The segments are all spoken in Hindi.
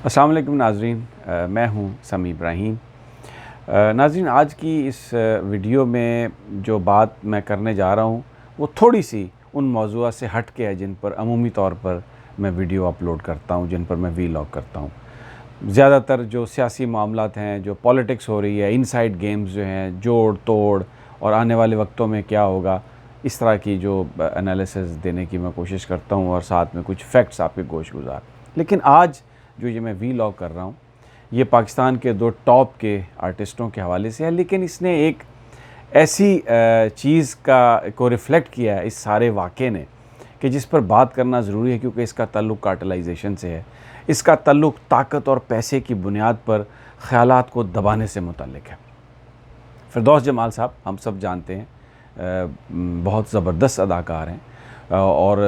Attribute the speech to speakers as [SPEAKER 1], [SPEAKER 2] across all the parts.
[SPEAKER 1] अस्सलाम वालेकुम नाज़रीन, मैं हूं समी इब्राहीम। नाज़रीन, आज की इस वीडियो में जो बात मैं करने जा रहा हूं वो थोड़ी सी उन मौज़ूआत से हट के है जिन पर अमूमी तौर पर मैं वीडियो अपलोड करता हूं, जिन पर मैं वीलॉग करता हूं। ज़्यादातर जो सियासी मामलात हैं, जो पॉलिटिक्स हो रही है, इनसाइड गेम्स जो हैं, जोड़ तोड़ और आने वाले वक्तों में क्या होगा, इस तरह की जो एनालिसिस देने की मैं कोशिश करता हूं और साथ में कुछ फैक्ट्स आपके गोश गुजार। लेकिन आज जो ये मैं वीलॉग कर रहा हूँ ये पाकिस्तान के दो टॉप के आर्टिस्टों के हवाले से है, लेकिन इसने एक ऐसी चीज़ को रिफ़्लेक्ट किया है इस सारे वाक़े ने कि जिस पर बात करना ज़रूरी है, क्योंकि इसका ताल्लुक़ कार्टलाइजेशन से है। इसका ताल्लुक़ ताकत और पैसे की बुनियाद पर ख़यालात को दबाने से मुतल्लिक़ है। फिरदौस जमाल साहब हम सब जानते हैं, बहुत ज़बरदस्त अदाकार हैं और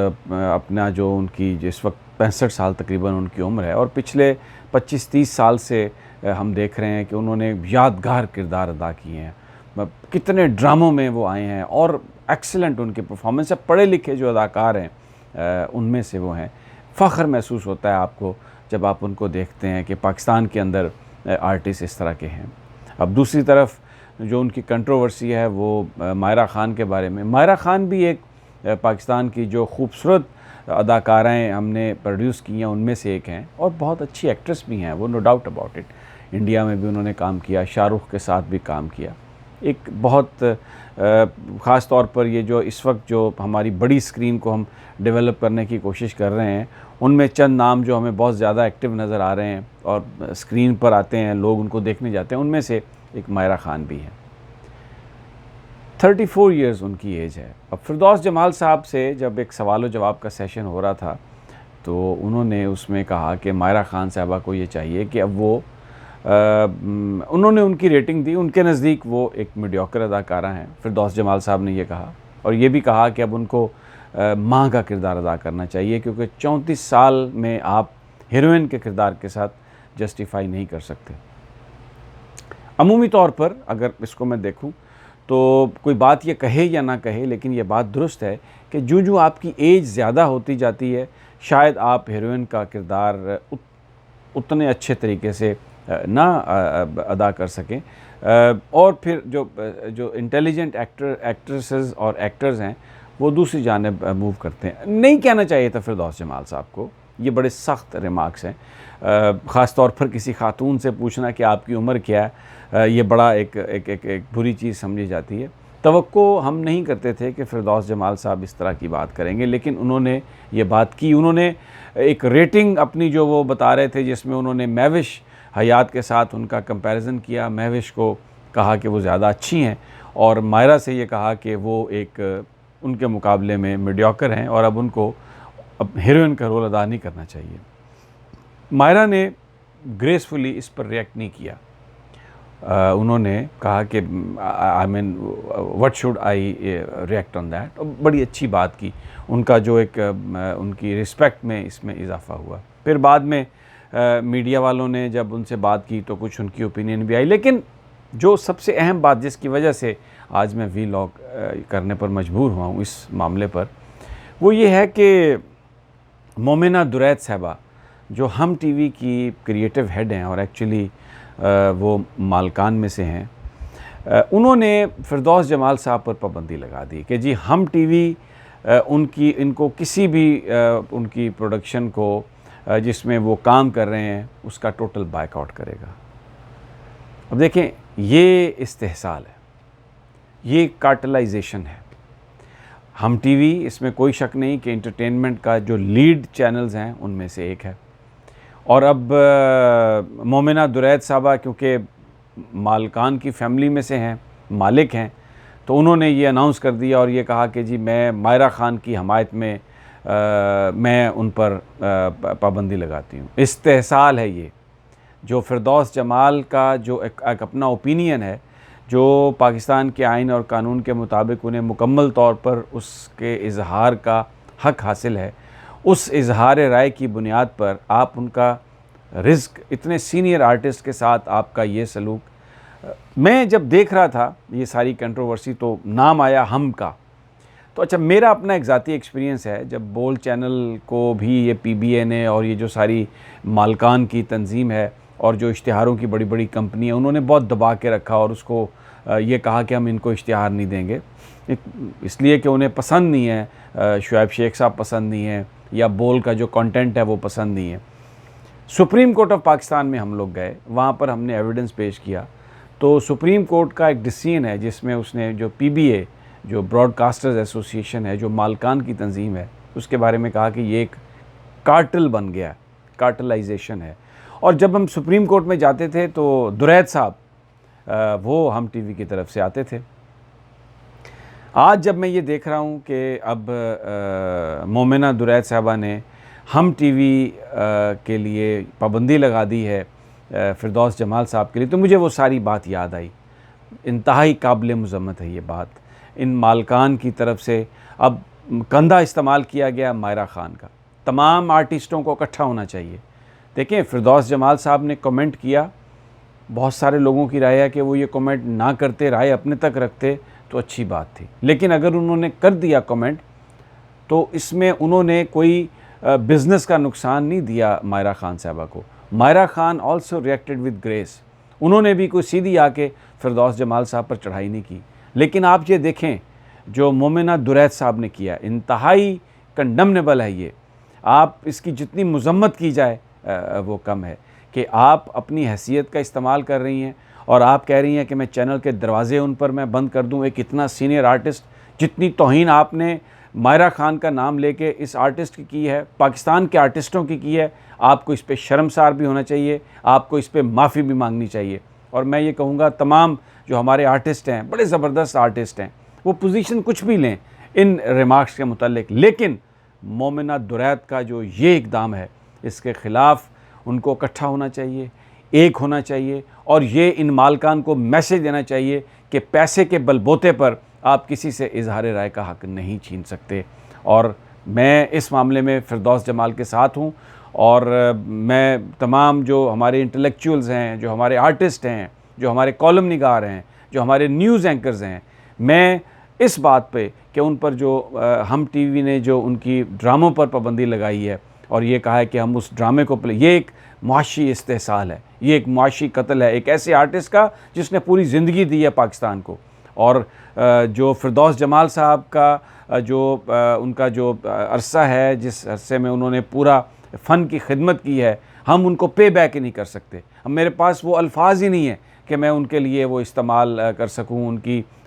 [SPEAKER 1] अपना जो उनकी जिस वक्त 65 साल तकरीबन उनकी उम्र है और पिछले 25-30 साल से हम देख रहे हैं कि उन्होंने यादगार किरदार अदा किए हैं। कितने ड्रामों में वो आए हैं और एक्सीलेंट उनके परफॉर्मेंस है। पढ़े लिखे जो अदाकार हैं उनमें से वो हैं। फ़ख्र महसूस होता है आपको जब आप उनको देखते हैं कि पाकिस्तान के अंदर आर्टिस्ट इस तरह के हैं। अब दूसरी तरफ जो उनकी कंट्रोवर्सी है वो मायरा ख़ान के बारे में। मायरा ख़ान भी एक पाकिस्तान की जो खूबसूरत अदाकाराएँ हमने प्रोड्यूस की हैं उनमें से एक हैं और बहुत अच्छी एक्ट्रेस भी हैं वो, no doubt about it. India में भी उन्होंने काम किया, शाहरुख के साथ भी काम किया। एक बहुत ख़ास तौर पर ये जो इस वक्त जो हमारी बड़ी स्क्रीन को हम डेवलप करने की कोशिश कर रहे हैं उनमें चंद नाम जो हमें बहुत ज़्यादा एक्टिव नज़र आ रहे हैं और स्क्रीन पर आते हैं, लोग उनको देखने जाते हैं, उनमें से एक मायरा ख़ान भी है। 34 इयर्स उनकी एज है। अब फिरदौस जमाल साहब से जब एक सवाल व जवाब का सेशन हो रहा था तो उन्होंने उसमें कहा कि मायरा ख़ान साहबा को ये चाहिए कि अब वो उन्होंने उनकी रेटिंग दी, उनके नज़दीक वो एक मीडियोकर अदाकारा हैं। फिरदौस जमाल साहब ने ये कहा और ये भी कहा कि अब उनको माँ का किरदार अदा करना चाहिए क्योंकि 34 साल में आप हीरोइन के किरदार के साथ जस्टिफाई नहीं कर सकते। अमूमी तौर पर अगर इसको मैं देखूं तो कोई बात ये कहे या ना कहे, लेकिन ये बात दुरुस्त है कि जो आपकी एज ज़्यादा होती जाती है शायद आप हीरोइन का किरदार उतने अच्छे तरीके से ना अदा कर सकें और फिर जो इंटेलिजेंट एक्ट्रेसेस और एक्टर्स हैं वो दूसरी जानिब मूव करते हैं। नहीं कहना चाहिए था फिरदौस जमाल साहब को, ये बड़े सख्त रिमार्क्स हैं। ख़ास तौर पर किसी खातून से पूछना कि आपकी उम्र क्या है, ये बड़ा एक बुरी चीज़ समझी जाती है। तवक्को हम नहीं करते थे कि फिरदौस जमाल साहब इस तरह की बात करेंगे, लेकिन उन्होंने ये बात की। उन्होंने एक रेटिंग अपनी जो वो बता रहे थे जिसमें उन्होंने महविश हयात के साथ उनका कंपैरिजन किया। महविश को कहा कि वो ज़्यादा अच्छी हैं और मायरा से ये कहा कि वो एक उनके मुकाबले में मीडियोकर हैं और अब उनको अब हीरोइन का रोल अदा नहीं करना चाहिए। मायरा ने ग्रेसफुली इस पर रिएक्ट नहीं किया। उन्होंने कहा कि I mean what should I react on that, और बड़ी अच्छी बात की। उनका जो एक उनकी रिस्पेक्ट में इसमें इजाफा हुआ। फिर बाद में मीडिया वालों ने जब उनसे बात की तो कुछ उनकी ओपिनियन भी आई, लेकिन जो सबसे अहम बात जिसकी वजह से आज मैं वीलॉग करने पर मजबूर हुआ हूँ इस मामले पर, वो ये है कि मोमिना दुरैद साहबा जो हम टीवी की क्रिएटिव हेड हैं और एक्चुअली वो मालकान में से हैं, उन्होंने फिरदौस जमाल साहब पर पाबंदी लगा दी कि जी हम टीवी इनको किसी भी उनकी प्रोडक्शन को जिसमें वो काम कर रहे हैं उसका टोटल बायकॉट करेगा। अब देखें, ये इस्तेहसाल है, ये कार्टलाइजेशन है। हम टीवी, इसमें कोई शक नहीं कि एंटरटेनमेंट का जो लीड चैनल्स हैं उनमें से एक है। और अब मोमिना दुरैद साहबा क्योंकि मालकान की फैमिली में से हैं, मालिक हैं, तो उन्होंने ये अनाउंस कर दिया और ये कहा कि जी मैं मायरा ख़ान की हमायत में मैं उन पर पाबंदी लगाती हूँ। इस्तेहसाल है ये। जो फिरदौस जमाल का जो एक अपना ओपिनियन है, जो पाकिस्तान के आइन और कानून के मुताबिक उन्हें मुकम्मल तौर पर उसके इजहार का हक़ हासिल है, उस इजहार राय की बुनियाद पर आप उनका रिज़्क, इतने सीनियर आर्टिस्ट के साथ आपका ये सलूक। मैं जब देख रहा था ये सारी कंट्रोवर्सी तो नाम आया हम का, तो अच्छा, मेरा अपना एक ज़ाती एक्सपीरियंस है, जब बोल चैनल को भी ये पीबीए ने और ये जो सारी मालकान की तंजीम है और जो इश्तिहारों की बड़ी बड़ी कंपनी है, उन्होंने बहुत दबा के रखा और उसको ये कहा कि हम इनको इश्तिहार नहीं देंगे, इसलिए कि उन्हें पसंद नहीं है, शुएब शेख साहब पसंद नहीं है, या बोल का जो कंटेंट है वो पसंद नहीं है। सुप्रीम कोर्ट ऑफ पाकिस्तान में हम लोग गए, वहाँ पर हमने एविडेंस पेश किया, तो सुप्रीम कोर्ट का एक डिसीजन है जिसमें उसने जो पीबीए, जो ब्रॉडकास्टर्स एसोसिएशन है, जो मालकान की तंजीम है, उसके बारे में कहा कि ये एक कार्टेल बन गया, कार्टेलाइजेशन है। और जब हम सुप्रीम कोर्ट में जाते थे तो दुरैद साहब वो हम टीवी की तरफ से आते थे। आज जब मैं ये देख रहा हूँ कि अब मोमिना दुरैद साहबा ने हम टीवी के लिए पाबंदी लगा दी है फिरदौस जमाल साहब के लिए, तो मुझे वो सारी बात याद आई। इंतहाई काबिल मज़म्मत है ये बात। इन मालकान की तरफ से अब कंधा इस्तेमाल किया गया मायरा ख़ान का। तमाम आर्टिस्टों को इकट्ठा होना चाहिए। देखें, फिरदौस जमाल साहब ने कमेंट किया, बहुत सारे लोगों की राय है कि वो ये कमेंट ना करते, राय अपने तक रखते तो अच्छी बात थी, लेकिन अगर उन्होंने कर दिया कमेंट तो इसमें उन्होंने कोई बिज़नेस का नुकसान नहीं दिया मायरा ख़ान साहबा को। Mayra Khan also reacted with grace. उन्होंने भी कोई सीधी आके फिरदौस जमाल साहब पर चढ़ाई नहीं की। लेकिन आप ये देखें जो मोमिना दुरैद साहब ने किया, इंतहाई कंडमनेबल है ये। आप इसकी जितनी मज़म्मत की जाए वो कम है कि आप अपनी हैसियत का इस्तेमाल कर रही हैं और आप कह रही हैं कि मैं चैनल के दरवाज़े उन पर मैं बंद कर दूं। एक इतना सीनियर आर्टिस्ट, जितनी तौहीन आपने मायरा ख़ान का नाम लेके इस आर्टिस्ट की है, पाकिस्तान के आर्टिस्टों की है, आपको इस पे शर्मसार भी होना चाहिए, आपको इस पे माफ़ी भी मांगनी चाहिए। और मैं ये कहूँगा तमाम जो हमारे आर्टिस्ट हैं, बड़े ज़बरदस्त आर्टिस्ट हैं, वो पोजीशन कुछ भी लें इन रिमार्क्स के मुतालिक, लेकिन मोमिना दुरैद का जो ये इक़दाम है, इसके ख़िलाफ़ उनको इकट्ठा होना चाहिए, एक होना चाहिए और ये इन मालकान को मैसेज देना चाहिए कि पैसे के बलबूते पर आप किसी से इजहार राय का हक़ नहीं छीन सकते। और मैं इस मामले में फिरदौस जमाल के साथ हूँ और मैं तमाम जो हमारे इंटेलेक्चुअल्स हैं, जो हमारे आर्टिस्ट हैं, जो हमारे कॉलम निगार हैं, जो हमारे न्यूज़ एंकर्स हैं, मैं इस बात पे कि उन पर जो हम टीवी ने जो उनकी ड्रामों पर पाबंदी लगाई है और ये कहा है कि हम उस ड्रामे को ये एक मुआशी इस्तेहसाल है, ये एक मुआशी कत्ल है एक ऐसे आर्टिस्ट का जिसने पूरी ज़िंदगी दी है पाकिस्तान को। और जो फिरदौस जमाल साहब का जो उनका जो अरसा है, जिस अरसे में उन्होंने पूरा फ़न की खिदमत की है, हम उनको पे बैक ही नहीं कर सकते। अब मेरे पास वो अल्फाज ही नहीं है कि मैं उनके लिए वो इस्तेमाल कर सकूं,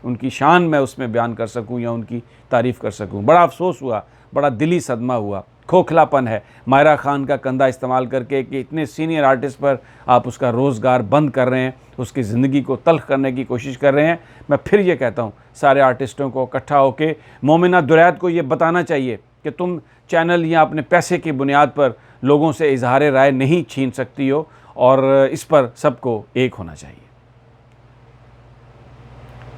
[SPEAKER 1] उनकी शान मैं उसमें बयान कर सकूं या उनकी तारीफ़ कर सकूं। बड़ा अफसोस हुआ, बड़ा दिली सदमा हुआ, खोखलापन है मायरा ख़ान का कंधा इस्तेमाल करके कि इतने सीनियर आर्टिस्ट पर आप उसका रोज़गार बंद कर रहे हैं, उसकी ज़िंदगी को तल्ख़ करने की कोशिश कर रहे हैं। मैं फिर ये कहता हूँ सारे आर्टिस्टों को इकट्ठा होकर मोमिना दुरैद को ये बताना चाहिए कि तुम चैनल या अपने पैसे की बुनियाद पर लोगों से इजहार राय नहीं छीन सकती हो और इस पर सबको एक होना चाहिए।